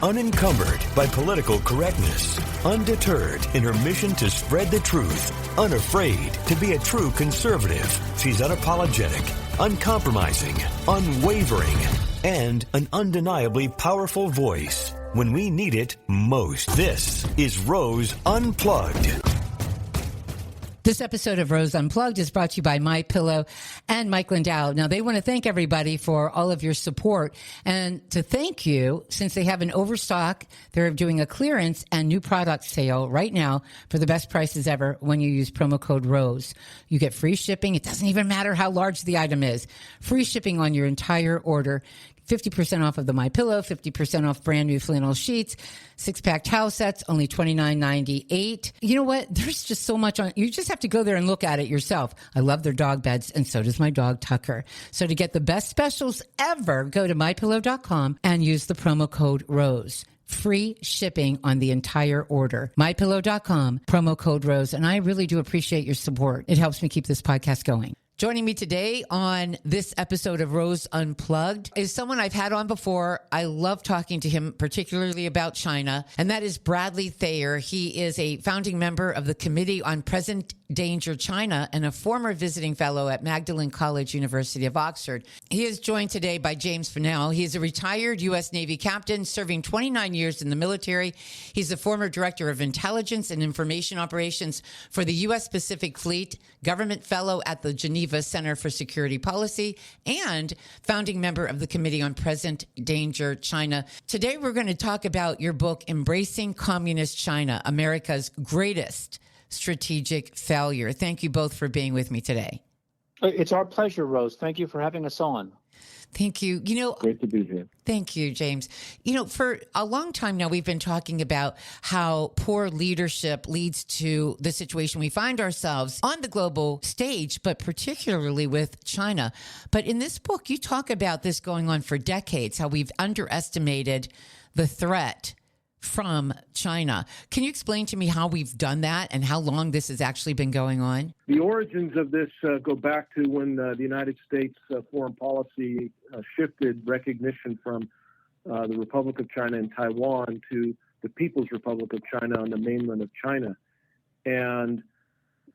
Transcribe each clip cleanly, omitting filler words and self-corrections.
Unencumbered by political correctness, undeterred in her mission to spread the truth, unafraid to be a true conservative, she's unapologetic, uncompromising, unwavering, and an undeniably powerful voice when we need it most. This is Rose Unplugged. This episode of Rose Unplugged is brought to you by MyPillow and Mike Lindau. Now, they want to thank everybody for all of your support. And to thank you, since they have an overstock, they're doing a clearance and new product sale right now for the best prices ever when you use promo code ROSE. You get free shipping. It doesn't even matter how large the item is. Free shipping on your entire order. 50% off of the MyPillow, 50% off brand new flannel sheets, 6-pack towel sets, only $29.98. You know what? There's just so much on. You just have to go there and look at it yourself. I love their dog beds, and so does my dog Tucker. So to get the best specials ever, go to MyPillow.com and use the promo code ROSE. Free shipping on the entire order. MyPillow.com, promo code ROSE. And I really do appreciate your support. It helps me keep this podcast going. Joining me today on this episode of Rose Unplugged is someone I've had on before. I love talking to him, particularly about China, and that is Bradley Thayer. He is a founding member of the Committee on Present Danger China and a former visiting fellow at Magdalen College, University of Oxford. He is joined today by James Fennell. He is a retired U.S. Navy captain serving 29 years in the military. He's the former director of intelligence and information operations for the U.S. Pacific Fleet, government fellow at the Geneva Center for Security Policy, and founding member of the Committee on Present Danger China. Today, we're going to talk about your book, Embracing Communist China, America's Greatest Strategic Failure. Thank you both for being with me today. It's our pleasure, Rose. Thank you for having us on. Thank you. Great to be here. Thank you, James. For a long time now, we've been talking about how poor leadership leads to the situation we find ourselves on the global stage, but particularly with China. But in this book, you talk about this going on for decades, how we've underestimated the threat from China. Can you explain to me how we've done that and how long this has actually been going on? The origins of this go back to when the United States foreign policy shifted recognition from the Republic of China and Taiwan to the People's Republic of China on the mainland of China. And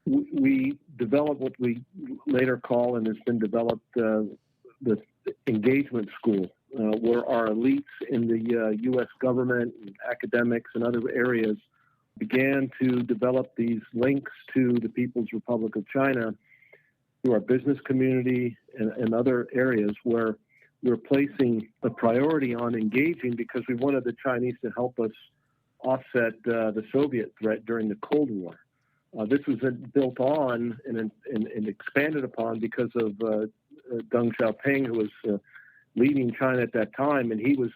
we developed what we later call, and has been developed, the engagement school, where our elites in the U.S. government, and academics, and other areas began to develop these links to the People's Republic of China through our business community and other areas where we're placing a priority on engaging because we wanted the Chinese to help us offset the Soviet threat during the Cold War. This was built on and expanded upon because of Deng Xiaoping, who was leading China at that time, and he was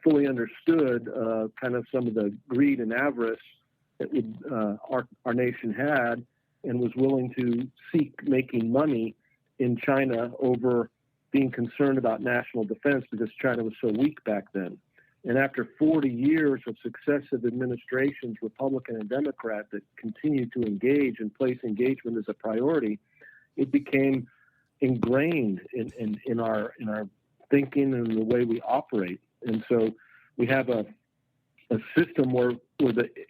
fully understood kind of some of the greed and avarice that our nation had, and was willing to seek making money in China over being concerned about national defense because China was so weak back then. And after 40 years of successive administrations, Republican and Democrat, that continued to engage and place engagement as a priority, it became ingrained in our thinking and the way we operate. And so we have a system where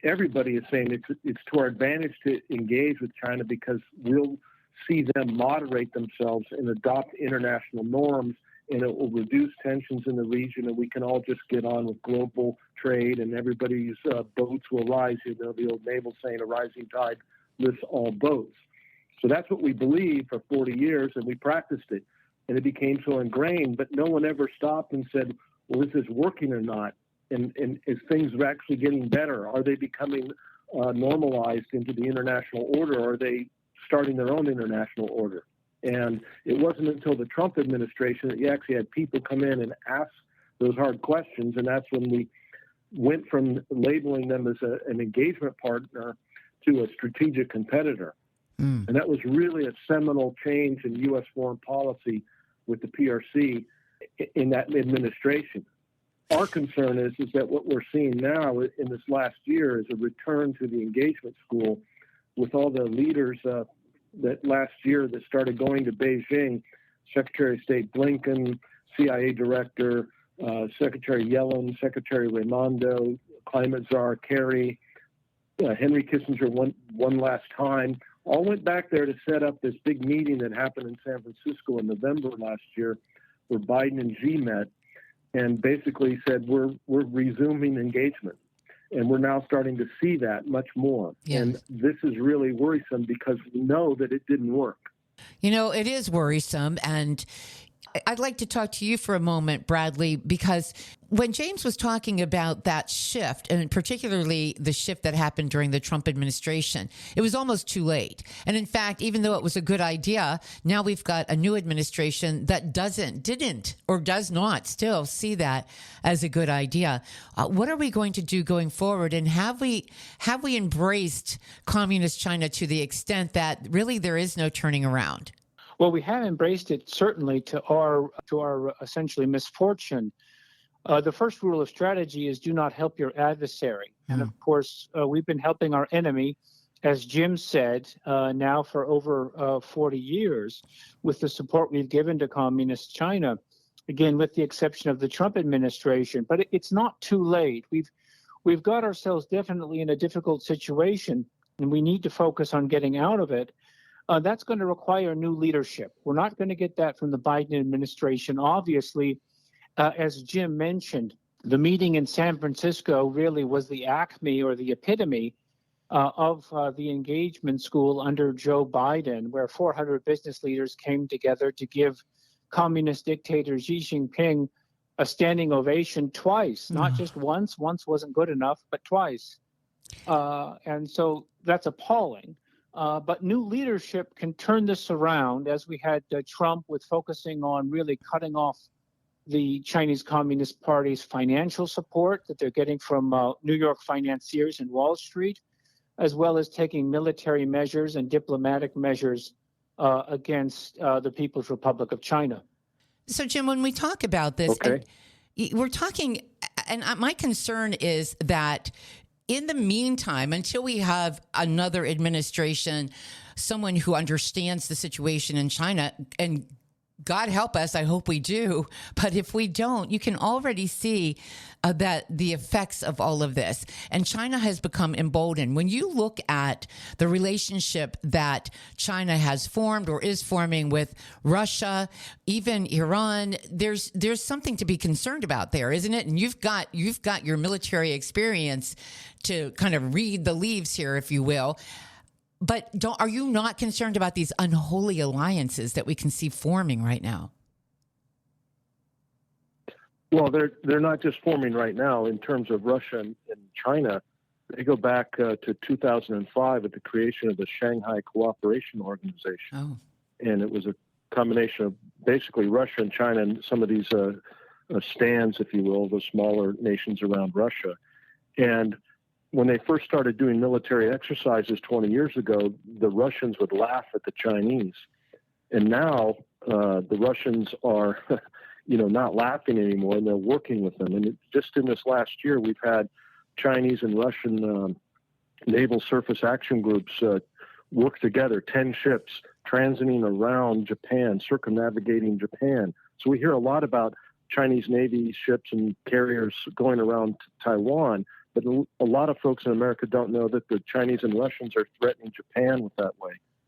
everybody is saying it's to our advantage to engage with China because we'll see them moderate themselves and adopt international norms, and it will reduce tensions in the region, and we can all just get on with global trade, and everybody's boats will rise. The old naval saying, a rising tide lifts all boats. So that's what we believed for 40 years, and we practiced it. And it became so ingrained, but no one ever stopped and said, well, is this working or not? And is things actually getting better? Are they becoming normalized into the international order? Or are they starting their own international order? And it wasn't until the Trump administration that you actually had people come in and ask those hard questions, and that's when we went from labeling them as an engagement partner to a strategic competitor. And that was really a seminal change in U.S. foreign policy with the PRC in that administration. Our concern is that what we're seeing now in this last year is a return to the engagement school with all the leaders that last year that started going to Beijing, Secretary of State Blinken, CIA Director Secretary Yellen, Secretary Raimondo, Climate Czar Kerry, Henry Kissinger one last time, all went back there to set up this big meeting that happened in San Francisco in November last year, where Biden and Xi met and basically said, we're resuming engagement. And we're now starting to see that much more. Yes. And this is really worrisome because we know that it didn't work. You know, it is worrisome. And I'd like to talk to you for a moment, Bradley, because when James was talking about that shift, and particularly the shift that happened during the Trump administration, it was almost too late. And in fact, even though it was a good idea, now we've got a new administration that didn't, or does not still see that as a good idea. What are we going to do going forward? And have we embraced communist China to the extent that really there is no turning around? Well, we have embraced it certainly to our essentially misfortune. The first rule of strategy is do not help your adversary. And of course, we've been helping our enemy, as Jim said, now for over 40 years with the support we've given to communist China, again, with the exception of the Trump administration. But it's not too late. We've got ourselves definitely in a difficult situation, and we need to focus on getting out of it. That's going to require new leadership. We're not going to get that from the Biden administration. Obviously, as Jim mentioned, the meeting in San Francisco really was the acme or the epitome of the engagement school under Joe Biden, where 400 business leaders came together to give communist dictator Xi Jinping a standing ovation twice, not just once. Once wasn't good enough, but twice. And so that's appalling. But new leadership can turn this around, as we had Trump with focusing on really cutting off the Chinese Communist Party's financial support that they're getting from New York Financiers and Wall Street, as well as taking military measures and diplomatic measures against the People's Republic of China. So, Jim, when we talk about this, we're talking, and my concern is that in the meantime, until we have another administration, someone who understands the situation in China, and God help us, I hope we do. But if we don't, you can already see that the effects of all of this. And China has become emboldened. When you look at the relationship that China has formed or is forming with Russia, even Iran, there's something to be concerned about there, isn't it? And you've got your military experience to kind of read the leaves here, if you will. But are you not concerned about these unholy alliances that we can see forming right now? Well, they're not just forming right now in terms of Russia and China. They go back to 2005 at the creation of the Shanghai Cooperation Organization. Oh. And it was a combination of basically Russia and China and some of these stands, if you will, the smaller nations around Russia. And when they first started doing military exercises 20 years ago, the Russians would laugh at the Chinese. And now the Russians are, not laughing anymore, and they're working with them. And just in this last year, we've had Chinese and Russian naval surface action groups work together, 10 ships transiting around Japan, circumnavigating Japan. So we hear a lot about Chinese Navy ships and carriers going around Taiwan. But a lot of folks in America don't know that the Chinese and Russians are threatening Japan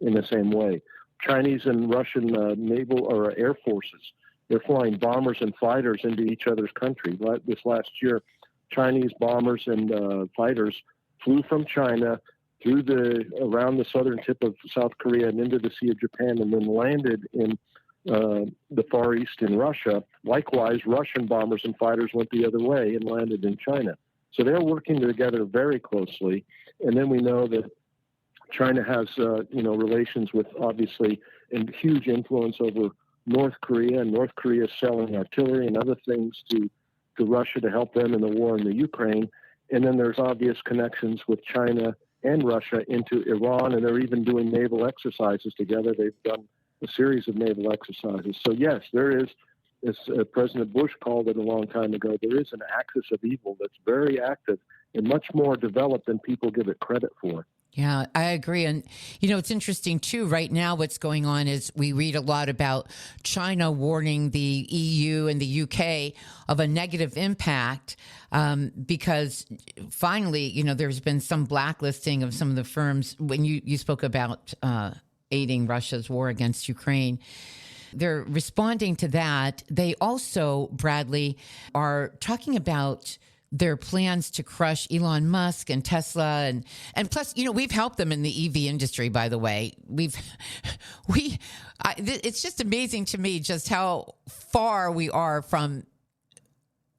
in the same way. Chinese and Russian naval or air forces, they're flying bombers and fighters into each other's country. This last year, Chinese bombers and fighters flew from China around the southern tip of South Korea and into the Sea of Japan, and then landed in the Far East in Russia. Likewise, Russian bombers and fighters went the other way and landed in China. So they're working together very closely. And then we know that China has, relations with, obviously, a huge influence over North Korea, and North Korea is selling artillery and other things to Russia to help them in the war in the Ukraine. And then there's obvious connections with China and Russia into Iran, and they're even doing naval exercises together. They've done a series of naval exercises. So, yes, there is, as President Bush called it a long time ago, there is an axis of evil that's very active and much more developed than people give it credit for. Yeah, I agree. And, you know, it's interesting, too. Right now, what's going on is we read a lot about China warning the EU and the UK of a negative impact because finally, you know, there's been some blacklisting of some of the firms. When you spoke about aiding Russia's war against Ukraine, they're responding to that. They also, Bradley, are talking about their plans to crush Elon Musk and Tesla, and plus, you know, we've helped them in the EV industry. By the way, it's just amazing to me just how far we are from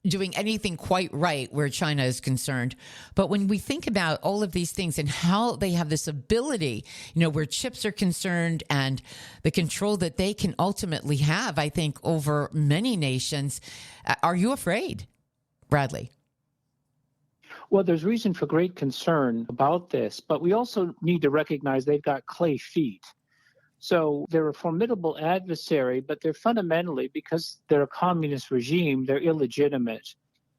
doing anything quite right where China is concerned. But when we think about all of these things and how they have this ability, you know, where chips are concerned and the control that they can ultimately have, I think, over many nations, are you afraid, Bradley? Well, there's reason for great concern about this, but we also need to recognize they've got clay feet. So they're a formidable adversary, but they're fundamentally, because they're a communist regime, they're illegitimate.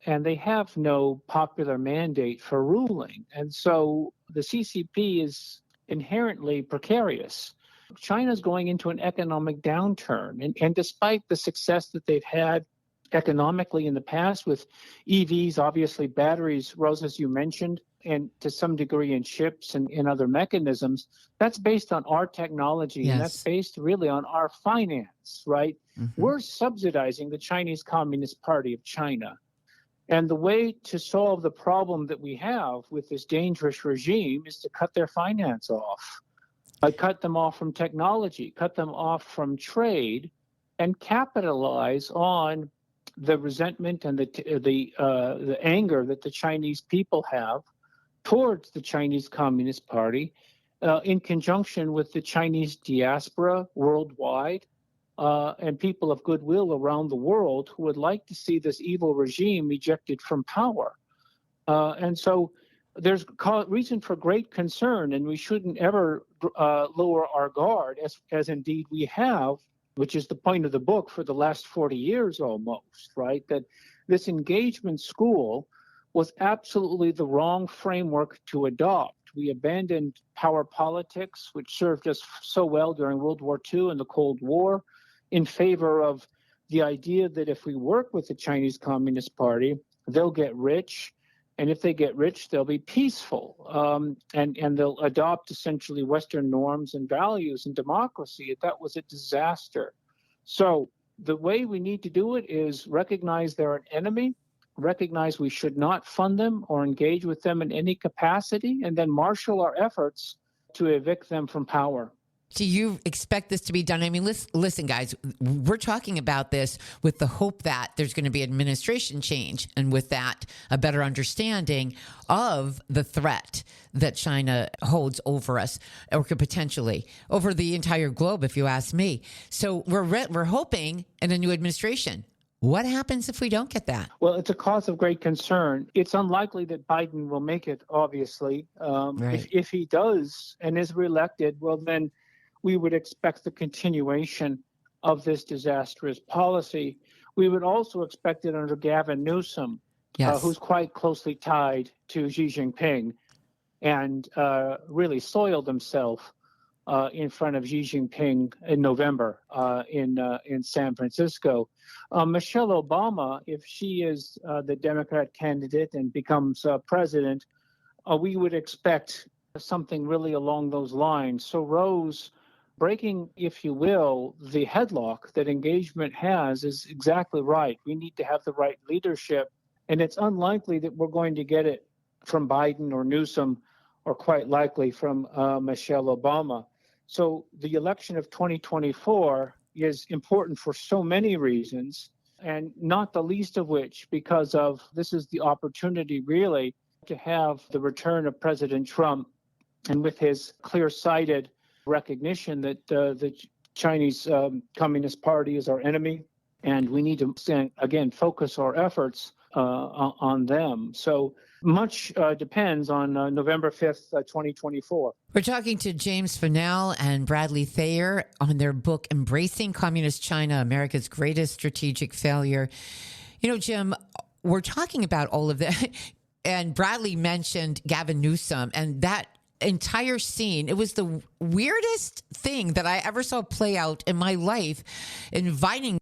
And they have no popular mandate for ruling. And so the CCP is inherently precarious. China's going into an economic downturn. And despite the success that they've had economically in the past with EVs, obviously batteries, Rose, as you mentioned, and to some degree in chips and in other mechanisms, that's based on our technology. Yes. And that's based really on our finance, right? Mm-hmm. We're subsidizing the Chinese Communist Party of China. And the way to solve the problem that we have with this dangerous regime is to cut their finance off. Cut them off from technology, cut them off from trade, and capitalize on the resentment and the anger that the Chinese people have towards the Chinese Communist Party, in conjunction with the Chinese diaspora worldwide and people of goodwill around the world who would like to see this evil regime ejected from power. And so there's reason for great concern, and we shouldn't ever lower our guard, as indeed we have, which is the point of the book for the last 40 years almost, right? That this engagement school was absolutely the wrong framework to adopt. We abandoned power politics, which served us so well during World War II and the Cold War, in favor of the idea that if we work with the Chinese Communist Party, they'll get rich. And if they get rich, they'll be peaceful, and they'll adopt essentially Western norms and values and democracy. That was a disaster. So the way we need to do it is recognize they're an enemy, recognize we should not fund them or engage with them in any capacity, and then marshal our efforts to evict them from power. Do you expect this to be done? I mean, listen, guys, we're talking about this with the hope that there's going to be administration change, and with that, a better understanding of the threat that China holds over us, or could potentially over the entire globe, if you ask me. So we're hoping in a new administration. What happens if we don't get that? Well, it's a cause of great concern. It's unlikely that Biden will make it, obviously. Right. If he does and is reelected, well, then we would expect the continuation of this disastrous policy. We would also expect it under Gavin Newsom, Yes. Who's quite closely tied to Xi Jinping and really soiled himself in front of Xi Jinping in November in San Francisco. Michelle Obama, if she is the Democrat candidate and becomes president, we would expect something really along those lines. So Rose, breaking, if you will, the headlock that engagement has is exactly right. We need to have the right leadership, and it's unlikely that we're going to get it from Biden or Newsom, or quite likely from Michelle Obama. So the election of 2024 is important for so many reasons, and not the least of which because of this is the opportunity really to have the return of President Trump, and with his clear-sighted recognition that the Chinese Communist Party is our enemy, and we need to, again, focus our efforts on them. So much depends on November 5th, 2024. We're talking to James Fennell and Bradley Thayer on their book, Embracing Communist China, America's Greatest Strategic Failure. You know, Jim, we're talking about all of that, and Bradley mentioned Gavin Newsom, and that entire scene, it was the weirdest thing that I ever saw play out in my life, inviting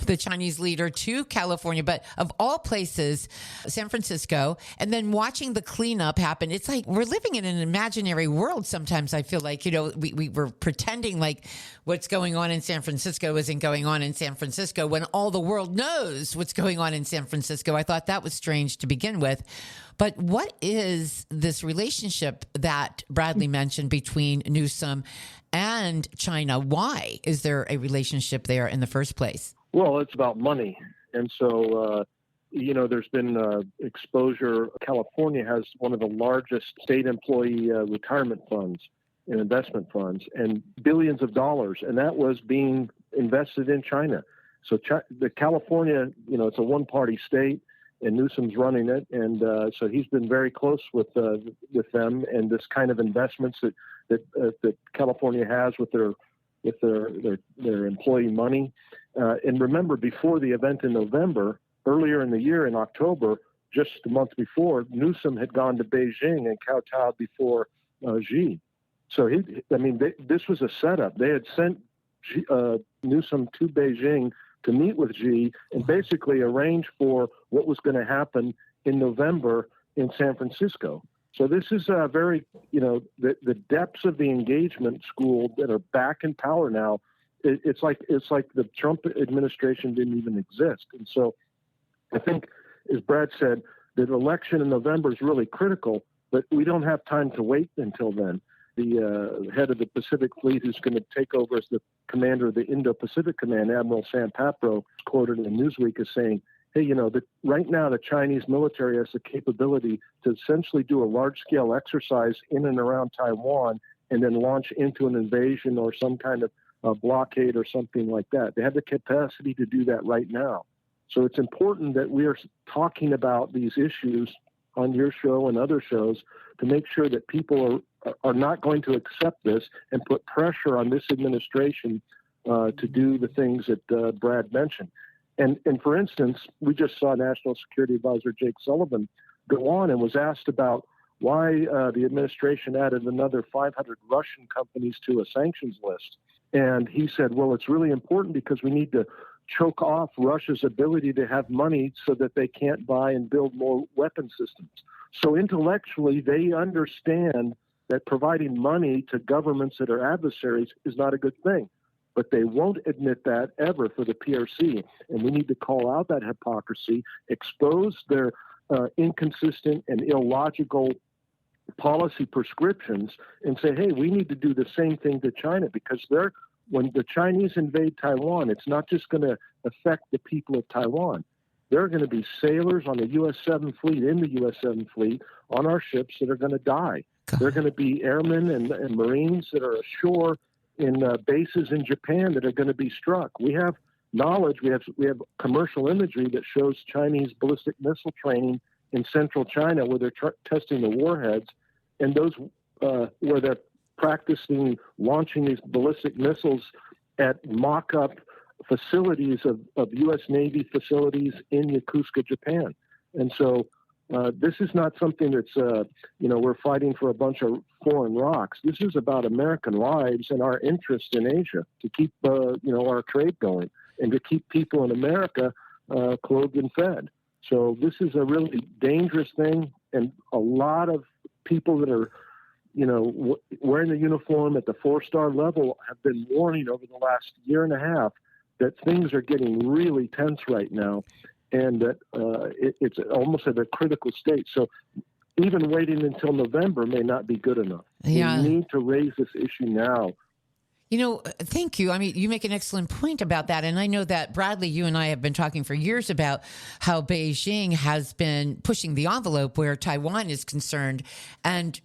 the Chinese leader to California, but of all places, San Francisco, and then watching the cleanup happen. It's like we're living in an imaginary world sometimes. I feel like, we were pretending like what's going on in San Francisco isn't going on in San Francisco when all the world knows what's going on in San Francisco. I thought that was strange to begin with. But what is this relationship that Bradley mentioned between Newsom and China? Why is there a relationship there in the first place? Well, it's about money. And so, there's been exposure. California has one of the largest state employee retirement funds and investment funds, and billions of dollars. And that was being invested in China. So the California, it's a one-party state, and Newsom's running it, and so he's been very close with them, and this kind of investments that California has with their employee money. And remember, before the event in November, earlier in the year in October, just a month before, Newsom had gone to Beijing and kowtowed before Xi. So this was a setup. They had sent Newsom to Beijing to meet with Xi and basically arrange for what was going to happen in November in San Francisco. So this is a very, the depths of the engagement school that are back in power now. It's like the Trump administration didn't even exist. And so I think, as Brad said, the election in November is really critical, but we don't have time to wait until then. The head of the Pacific Fleet, who's going to take over as the commander of the Indo-Pacific Command, Admiral Sam Papro, quoted in Newsweek as saying, hey, right now the Chinese military has the capability to essentially do a large-scale exercise in and around Taiwan and then launch into an invasion or some kind of blockade or something like that. They have the capacity to do that right now. So it's important that we are talking about these issues on your show and other shows to make sure that people are not going to accept this and put pressure on this administration to do the things that Brad mentioned. And for instance, we just saw National Security Advisor Jake Sullivan go on and was asked about why the administration added another 500 Russian companies to a sanctions list. And he said, well, it's really important because we need to choke off Russia's ability to have money so that they can't buy and build more weapon systems. So intellectually, they understand that providing money to governments that are adversaries is not a good thing. But they won't admit that ever for the PRC. And we need to call out that hypocrisy, expose their inconsistent and illogical policy prescriptions, and say, hey, we need to do the same thing to China, because when the Chinese invade Taiwan, it's not just going to affect the people of Taiwan. There are going to be sailors on the U.S. 7 fleet, in the U.S. 7 fleet, on our ships that are going to die. There are going to be airmen and Marines that are ashore in bases in Japan that are going to be struck. We have knowledge. We have commercial imagery that shows Chinese ballistic missile training in central China, where they're testing the warheads, and those where they're practicing launching these ballistic missiles at mock-up facilities of U.S. Navy facilities in Yokosuka, Japan. And so this is not something that's, we're fighting for a bunch of foreign rocks. This is about American lives and our interest in Asia to keep, our trade going and to keep people in America clothed and fed. So this is a really dangerous thing, and a lot of people that are, wearing the uniform at the 4-star level have been warning over the last year and a half that things are getting really tense right now, and that it's almost at a critical state. So even waiting until November may not be good enough. Yeah. We need to raise this issue now. Thank you. I mean, you make an excellent point about that. And I know that, Bradley, you and I have been talking for years about how Beijing has been pushing the envelope where Taiwan is concerned. And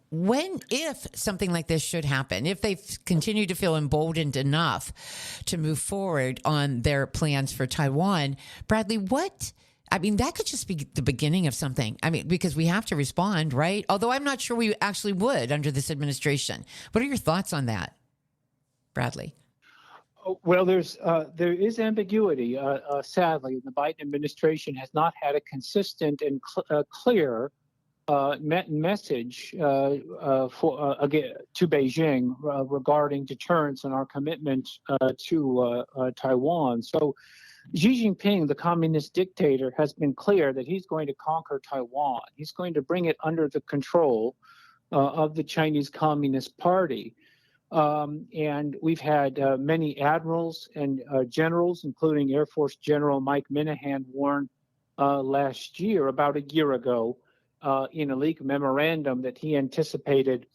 if something like this should happen, if they continue to feel emboldened enough to move forward on their plans for Taiwan, Bradley, that could just be the beginning of something. I mean, because we have to respond, right? Although I'm not sure we actually would under this administration. What are your thoughts on that, Bradley? Well, there is ambiguity. Sadly, the Biden administration has not had a consistent and clear message again to Beijing regarding deterrence and our commitment to Taiwan. So Xi Jinping, the communist dictator, has been clear that he's going to conquer Taiwan. He's going to bring it under the control of the Chinese Communist Party. And we've had many admirals and generals, including Air Force General Mike Minahan, warn last year, about a year ago, in a leaked memorandum that he anticipated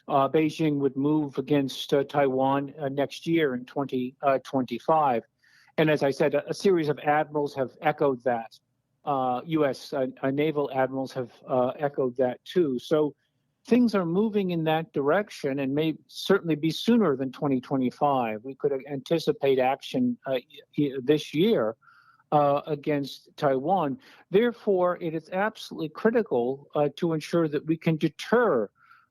Beijing would move against Taiwan next year in 2025. And as I said, a series of admirals have echoed that. U.S. naval admirals have echoed that too. So things are moving in that direction and may certainly be sooner than 2025. We could anticipate action this year against Taiwan. Therefore, it is absolutely critical to ensure that we can deter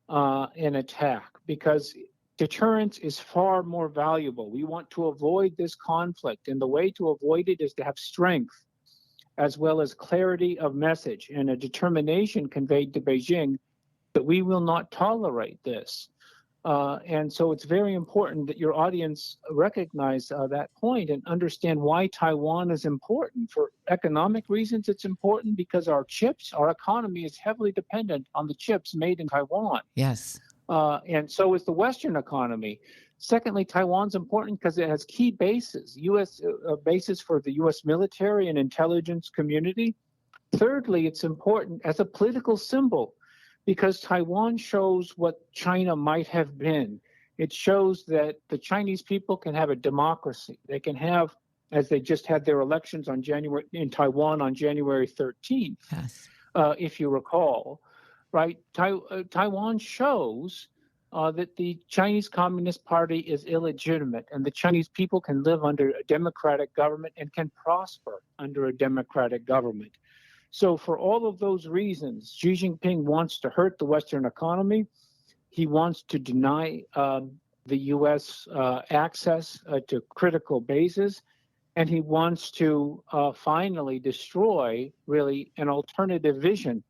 an attack, because deterrence is far more valuable. We want to avoid this conflict, and the way to avoid it is to have strength as well as clarity of message and a determination conveyed to Beijing that we will not tolerate this. And so it's very important that your audience recognize that point and understand why Taiwan is important. For economic reasons, it's important because our economy is heavily dependent on the chips made in Taiwan. Yes. And so is the Western economy. Secondly, Taiwan's important because it has key bases, U.S. Bases for the U.S. military and intelligence community. Thirdly, it's important as a political symbol because Taiwan shows what China might have been. It shows that the Chinese people can have a democracy. They can have, as they just had their elections in Taiwan on January 13th, yes. If you recall, right? Taiwan shows that the Chinese Communist Party is illegitimate, and the Chinese people can live under a democratic government and can prosper under a democratic government. So for all of those reasons, Xi Jinping wants to hurt the Western economy. He wants to deny the U.S. access to critical bases, and he wants to finally destroy, really, an alternative vision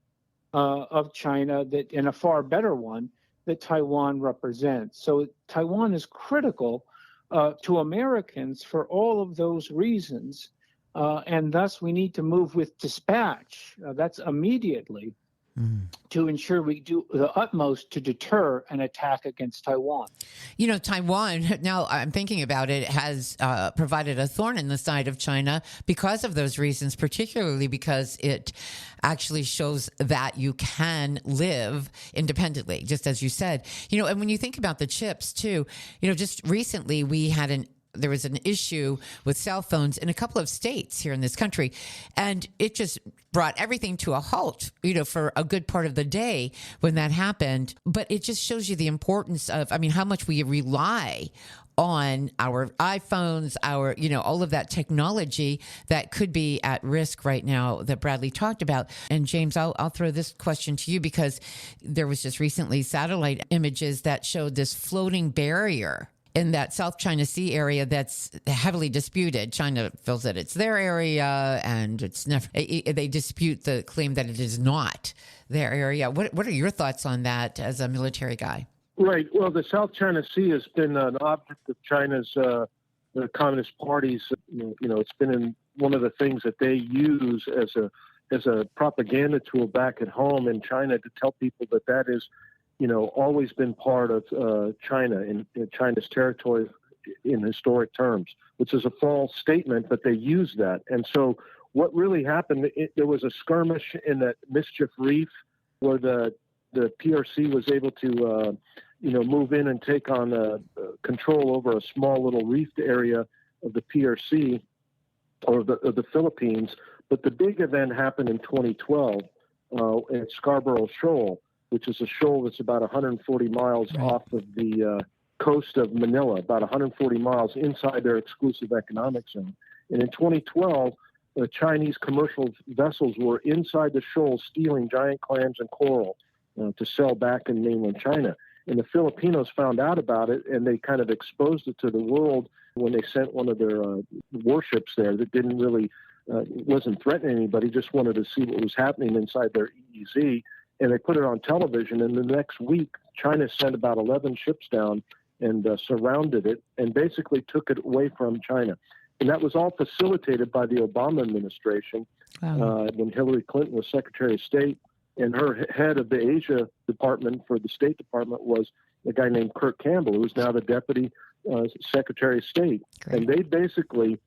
of China, that, and a far better one, that Taiwan represents. So Taiwan is critical to Americans for all of those reasons. And thus, we need to move with dispatch. That's immediately to ensure we do the utmost to deter an attack against Taiwan. You know, Taiwan, now I'm thinking about it, has provided a thorn in the side of China because of those reasons, particularly because it actually shows that you can live independently, just as you said. You know, and when you think about the chips, too, you know, just recently there was an issue with cell phones in a couple of states here in this country, and it just brought everything to a halt, you know, for a good part of the day when that happened. But it just shows you the importance of, I mean, how much we rely on our iPhones, all of that technology that could be at risk right now that Bradley talked about. And James, I'll throw this question to you because there was just recently satellite images that showed this floating barrier in that South China Sea area that's heavily disputed. China feels that it's their area, and it's never. They dispute the claim that it is not their area. What are your thoughts on that as a military guy? Right. Well, the South China Sea has been an object of China's the Communist Party's. It's been one of the things that they use as a propaganda tool back at home in China to tell people that is, always been part of China in China's territory in historic terms, which is a false statement, but they use that. And so what really happened, there was a skirmish in that Mischief Reef where the PRC was able to, move in and take on control over a small little reefed area of the PRC or the Philippines. But the big event happened in 2012 at Scarborough Shoal, which is a shoal that's about 140 miles off of the coast of Manila, about 140 miles inside their exclusive economic zone. And in 2012, Chinese commercial vessels were inside the shoal stealing giant clams and coral to sell back in mainland China. And the Filipinos found out about it, and they kind of exposed it to the world when they sent one of their warships there that didn't really, wasn't threatening anybody, just wanted to see what was happening inside their EEZ. and they put it on television. And the next week, China sent about 11 ships down and surrounded it and basically took it away from China. And that was all facilitated by the Obama administration. Wow. When Hillary Clinton was Secretary of State, and her head of the Asia department for the State Department was a guy named Kurt Campbell, who is now the Deputy Secretary of State. Great. And they basically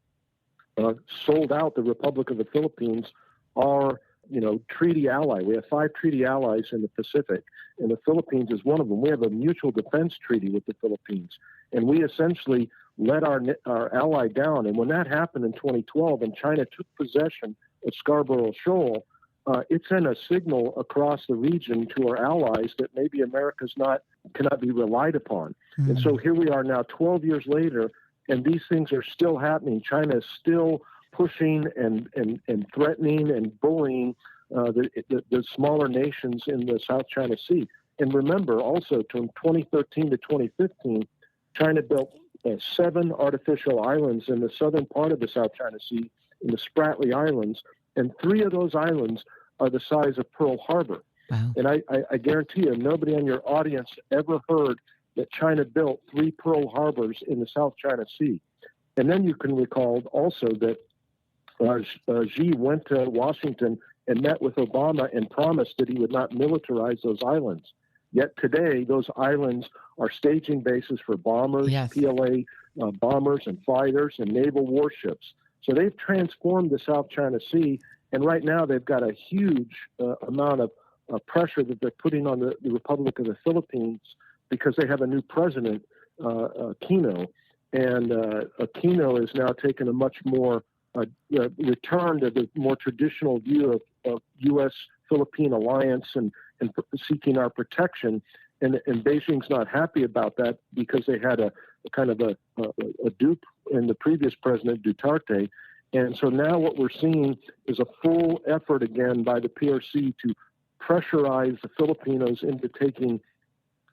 sold out the Republic of the Philippines, our treaty ally. We have 5 treaty allies in the Pacific, and the Philippines is one of them. We have a mutual defense treaty with the Philippines, and we essentially let our ally down. And when that happened in 2012 and China took possession of Scarborough Shoal, it sent a signal across the region to our allies that maybe America's cannot be relied upon. Mm-hmm. And so here we are now 12 years later, and these things are still happening. China is still pushing and threatening and bullying the smaller nations in the South China Sea. And remember also, from 2013 to 2015, China built 7 artificial islands in the southern part of the South China Sea, in the Spratly Islands, and 3 of those islands are the size of Pearl Harbor. Wow. And I guarantee you, nobody in your audience ever heard that China built 3 Pearl Harbors in the South China Sea. And then you can recall also that Xi went to Washington and met with Obama and promised that he would not militarize those islands. Yet today, those islands are staging bases for bombers, yes. PLA bombers and fighters and naval warships. So they've transformed the South China Sea, and right now they've got a huge amount of pressure that they're putting on the Republic of the Philippines because they have a new president, Aquino, and Aquino is now taking a much more return to the more traditional view of U.S.-Philippine alliance and seeking our protection. And Beijing's not happy about that because they had a kind of a dupe in the previous president, Duterte. And so now what we're seeing is a full effort again by the PRC to pressurize the Filipinos into taking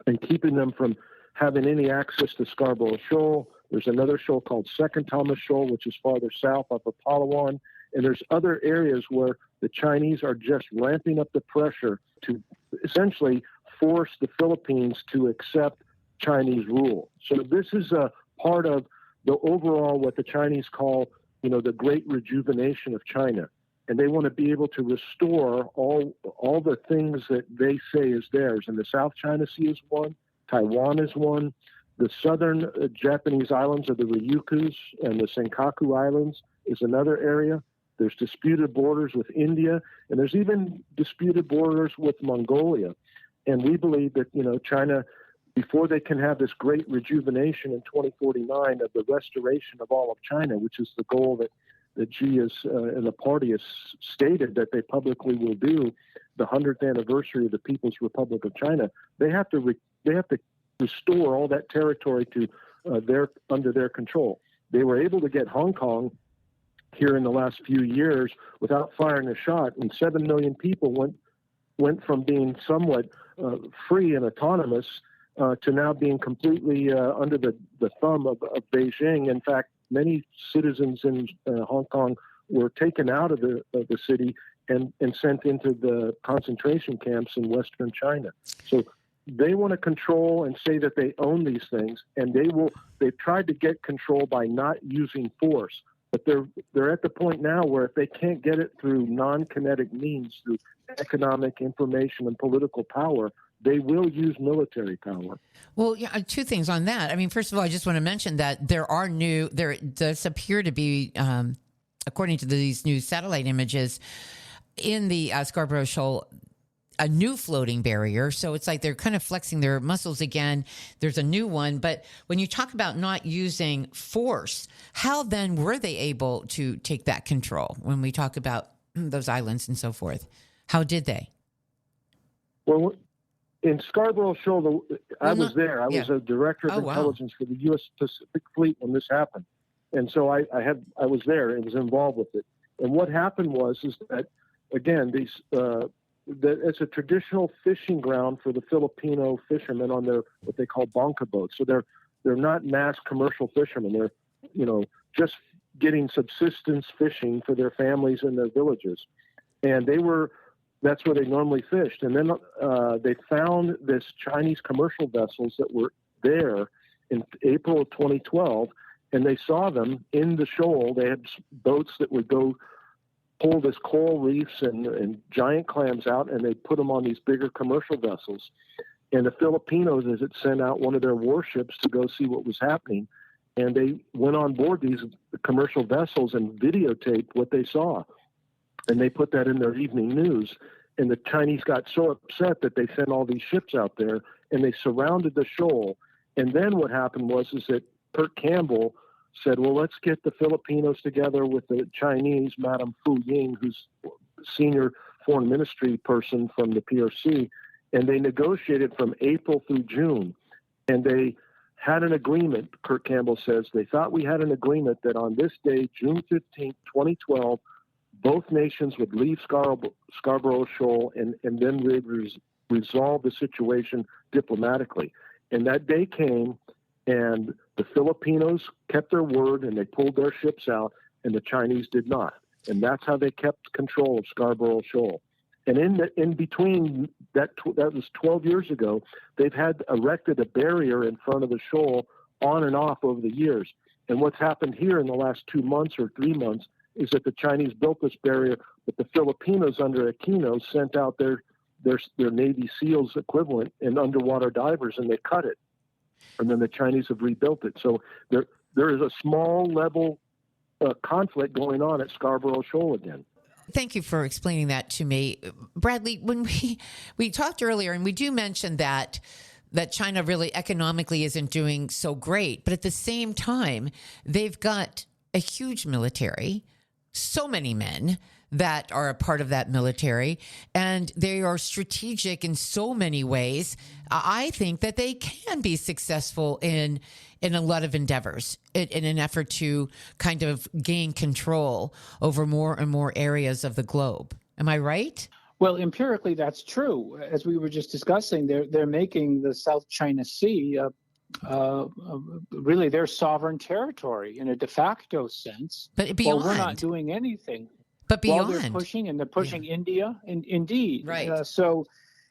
and keeping them from having any access to Scarborough Shoal. There's another shoal called Second Thomas Shoal, which is farther south up of Palawan. And there's other areas where the Chinese are just ramping up the pressure to essentially force the Philippines to accept Chinese rule. So this is a part of the overall, what the Chinese call, the great rejuvenation of China. And they want to be able to restore all the things that they say is theirs. And the South China Sea is one. Taiwan is one. The southern Japanese islands of the Ryukyus and the Senkaku Islands is another area. There's disputed borders with India, and there's even disputed borders with Mongolia. And we believe that, China, before they can have this great rejuvenation in 2049 of the restoration of all of China, which is the goal that Xi and the party has stated that they publicly will do, the 100th anniversary of the People's Republic of China, they have to restore all that territory to under their control. They were able to get Hong Kong here in the last few years without firing a shot, and 7 million people went from being somewhat free and autonomous to now being completely under the thumb of Beijing. In fact, many citizens in Hong Kong were taken out of the city and sent into the concentration camps in Western China. So they want to control and say that they own these things, and they've tried to get control by not using force. But they're at the point now where if they can't get it through non-kinetic means, through economic, information, and political power, they will use military power. Well, yeah, 2 things on that. I mean, first of all, I just want to mention that there does appear to be, according to these new satellite images, in the Scarborough Shoal, a new floating barrier. So it's like they're kind of flexing their muscles again. There's a new one. But when you talk about not using force, how then were they able to take that control when we talk about those islands and so forth? How did they? Well, in Scarborough Shoal, I was there. I was a director of intelligence for the U.S. Pacific Fleet when this happened. And so I was there and was involved with it. And what happened is that, again, it's a traditional fishing ground for the Filipino fishermen on their what they call bonka boats. So they're not mass commercial fishermen. They're just getting subsistence fishing for their families and their villages. And they were That's where they normally fished. And then they found this Chinese commercial vessels that were there in April of 2012, and they saw them in the shoal. They had boats that would go pull this coral reefs and giant clams out, and they put them on these bigger commercial vessels. And the Filipinos, as it sent out one of their warships to go see what was happening, and they went on board these commercial vessels and videotaped what they saw. And they put that in their evening news. And the Chinese got so upset that they sent all these ships out there, and they surrounded the shoal. And then what happened was that Kurt Campbell said, well, let's get the Filipinos together with the Chinese, Madame Fu Ying, who's senior foreign ministry person from the PRC, and they negotiated from April through June. And they had an agreement, Kurt Campbell says, they thought we had an agreement that on this day, June 15th, 2012, both nations would leave Scarborough Shoal, and then they'd resolve the situation diplomatically. And that day came, and the Filipinos kept their word, and they pulled their ships out, and the Chinese did not. And that's how they kept control of Scarborough Shoal. And in between, that was 12 years ago, they've had erected a barrier in front of the shoal on and off over the years. And what's happened here in the last 2 months or 3 months is that the Chinese built this barrier, but the Filipinos under Aquino sent out their Navy SEALs equivalent and underwater divers, and they cut it. And then the Chinese have rebuilt it. So there is a small level conflict going on at Scarborough Shoal again. Thank you for explaining that to me. Bradley, when we talked earlier, and we do mention that China really economically isn't doing so great, but at the same time, they've got a huge military, so many men that are a part of that military, and they are strategic in so many ways. I think that they can be successful in a lot of endeavors in an effort to kind of gain control over more and more areas of the globe. Am I right? Well, empirically, that's true. As we were just discussing, they're making the South China Sea really their sovereign territory in a de facto sense. But beyond, well, we're not doing anything. But beyond, they're pushing, and they're pushing India, indeed. Right. So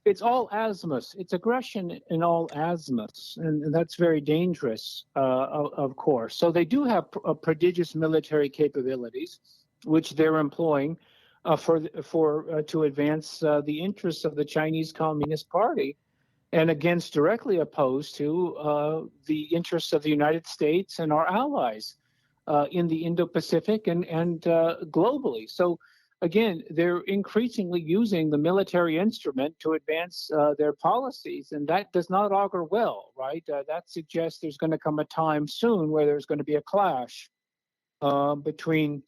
it's all azimuth. It's aggression in all azimuths, and that's very dangerous, of course. So they do have prodigious military capabilities, which they're employing to advance the interests of the Chinese Communist Party, and directly opposed to the interests of the United States and our allies in the Indo-Pacific and globally. So again, they're increasingly using the military instrument to advance their policies, and that does not augur well, right? That suggests there's going to come a time soon where there's going to be a clash between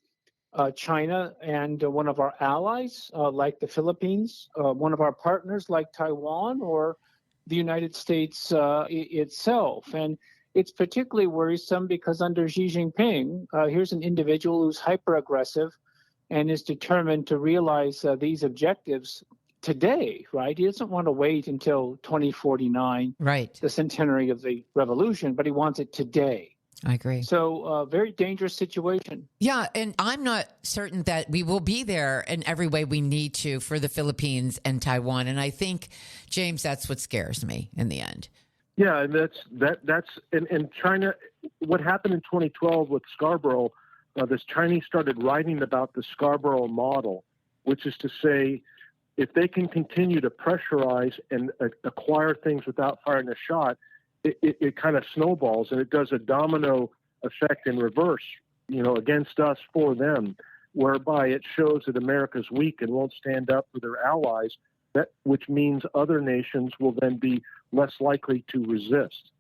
China and one of our allies, like the Philippines, one of our partners like Taiwan, or the United States itself. And it's particularly worrisome because under Xi Jinping, here's an individual who's hyper-aggressive and is determined to realize these objectives today, right? He doesn't want to wait until 2049, right, the centenary of the revolution, but he wants it today. I agree. So very dangerous situation. Yeah, and I'm not certain that we will be there in every way we need to for the Philippines and Taiwan. And I think, James, that's what scares me in the end. Yeah, and that's in China. What happened in 2012 with Scarborough, this Chinese started writing about the Scarborough model, which is to say, if they can continue to pressurize and acquire things without firing a shot, it kind of snowballs, and it does a domino effect in reverse, against us for them, whereby it shows that America's weak and won't stand up for their allies, which means other nations will then be less likely to resist.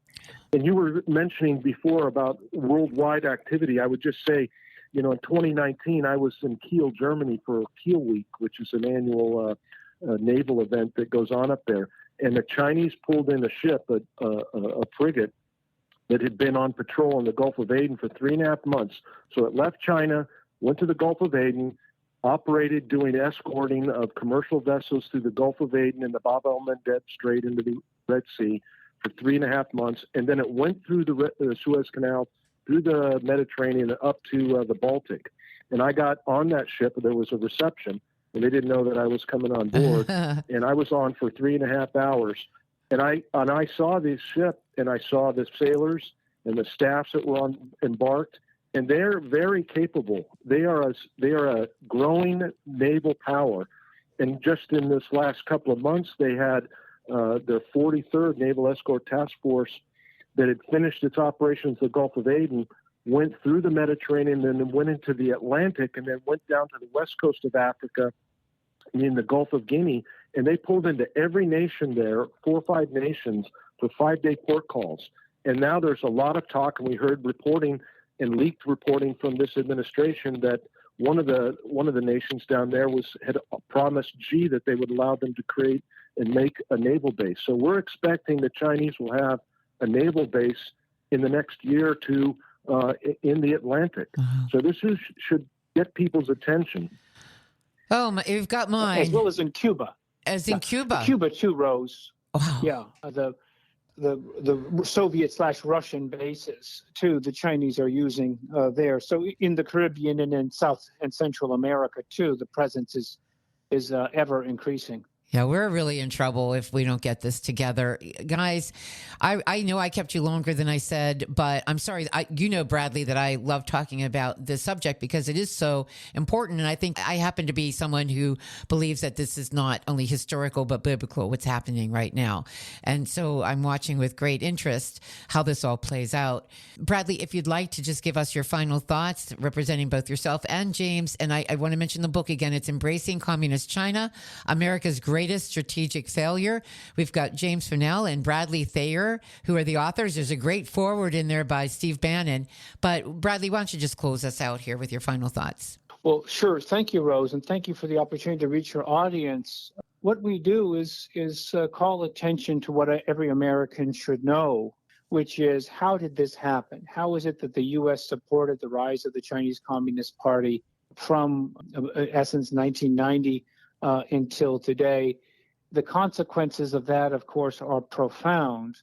And you were mentioning before about worldwide activity. I would just say, in 2019, I was in Kiel, Germany for Kiel Week, which is an annual naval event that goes on up there. And the Chinese pulled in a ship, a frigate, that had been on patrol in the Gulf of Aden for 3.5 months. So it left China, went to the Gulf of Aden, operated doing escorting of commercial vessels through the Gulf of Aden and the Bab el-Mandeb Strait into the Red Sea for 3.5 months. And then it went through the Suez Canal, through the Mediterranean, up to the Baltic. And I got on that ship. There was a reception. and they didn't know that I was coming on board. And I was on for 3.5 hours. And I saw this ship, and I saw the sailors and the staffs that were embarked, and they're very capable. They are a growing naval power. And just in this last couple of months, they had their 43rd Naval Escort Task Force that had finished its operations in the Gulf of Aden, went through the Mediterranean, then went into the Atlantic, and then went down to the west coast of Africa in the Gulf of Guinea, and they pulled into every nation there, 4 or 5 nations, for 5-day port calls. And now there's a lot of talk, and we heard reporting and leaked reporting from this administration that one of the nations down there had promised Xi that they would allow them to create and make a naval base. So we're expecting the Chinese will have a naval base in the next year or two in the Atlantic. So this should get people's attention. Oh, you've got mine. As well as in Cuba. As in Cuba. Cuba too, Rose. Wow. Yeah, the Soviet/Russian bases too. The Chinese are using there. So in the Caribbean and in South and Central America too, the presence is ever increasing. Yeah, we're really in trouble if we don't get this together. Guys, I know I kept you longer than I said, but I'm sorry. You know, Bradley, that I love talking about this subject because it is so important. And I think I happen to be someone who believes that this is not only historical, but biblical, what's happening right now. And so I'm watching with great interest how this all plays out. Bradley, if you'd like to just give us your final thoughts, representing both yourself and James. And I want to mention the book again. It's Embracing Communist China, America's Greatest Strategic Failure. We've got James Fennell and Bradley Thayer, who are the authors. There's a great foreword in there by Steve Bannon. But Bradley, why don't you just close us out here with your final thoughts? Well, sure. Thank you, Rose, and thank you for the opportunity to reach your audience. What we do is call attention to what every American should know, which is, how did this happen? How is it that the U.S. supported the rise of the Chinese Communist Party from, essence, 1990 until today? The consequences of that, of course, are profound.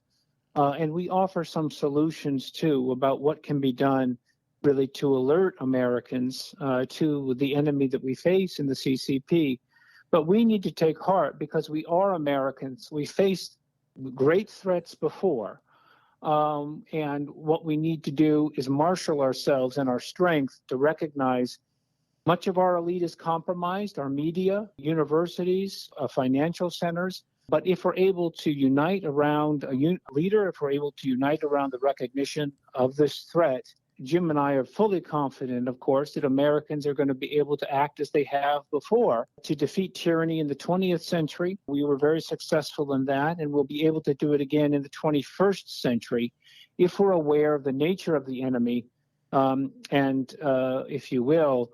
And we offer some solutions, too, about what can be done really to alert Americans to the enemy that we face in the CCP. But we need to take heart because we are Americans. We faced great threats before. And what we need to do is marshal ourselves and our strength to recognize much of our elite is compromised, our media, universities, financial centers. But if we're able to unite around a leader, if we're able to unite around the recognition of this threat, Jim and I are fully confident, of course, that Americans are going to be able to act as they have before to defeat tyranny in the 20th century. We were very successful in that, and we'll be able to do it again in the 21st century if we're aware of the nature of the enemy and, if you will,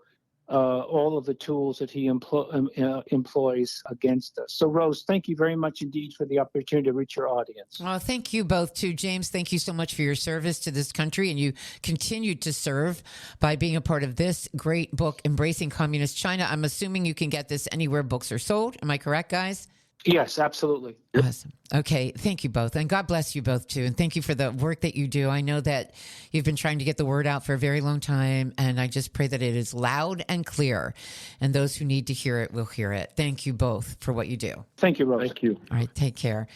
all of the tools that he employs against us. So, Rose, thank you very much indeed for the opportunity to reach your audience. Well, thank you both, too. James, thank you so much for your service to this country, and you continue to serve by being a part of this great book, Embracing Communist China. I'm assuming you can get this anywhere books are sold. Am I correct, guys? Yes, absolutely. Awesome. Okay. Thank you both. And God bless you both, too. And thank you for the work that you do. I know that you've been trying to get the word out for a very long time. And I just pray that it is loud and clear. And those who need to hear it will hear it. Thank you both for what you do. Thank you, Rose. Thank you. All right. Take care.